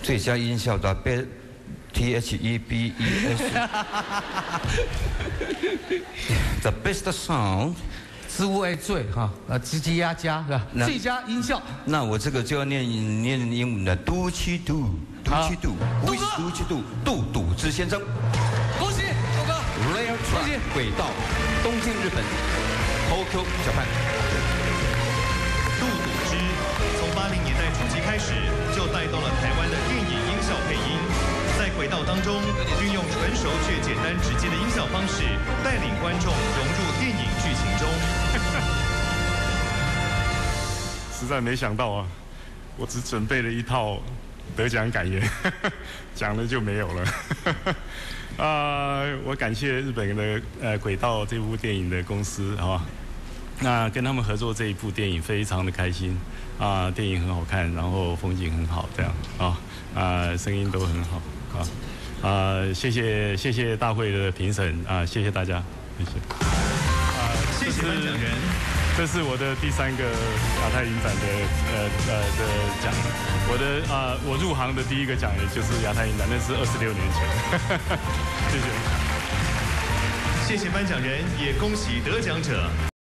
最佳音效的 THEBES。The best sound。 之谓最哈吱吱呀加是吧？最佳音效。那我这个就要念英文的嘟七嘟嘟七嘟，嘟七嘟杜之先生。恭喜豆哥 ！Rail Track 轨道，东京日本 ，Tokyo Japan。杜之从80年代初期开始就带动了台湾的电影音效配音。 在轨道当中，运用纯熟却简单直接的音效方式，带领观众融入电影剧情中。实在没想到啊，我只准备了一套得奖感言，讲了就没有了。我感谢日本的轨道这部电影的公司，好吧？那跟他们合作这一部电影非常的开心啊，电影很好看，然后风景很好，这样声音都很好。 谢谢大会的评审啊，谢谢大家，谢谢。谢谢颁奖人，这是我的第3个亚太影展的奖。我入行的第1个奖也就是亚太影展，那是26年前。谢谢。谢谢颁奖人，也恭喜得奖者。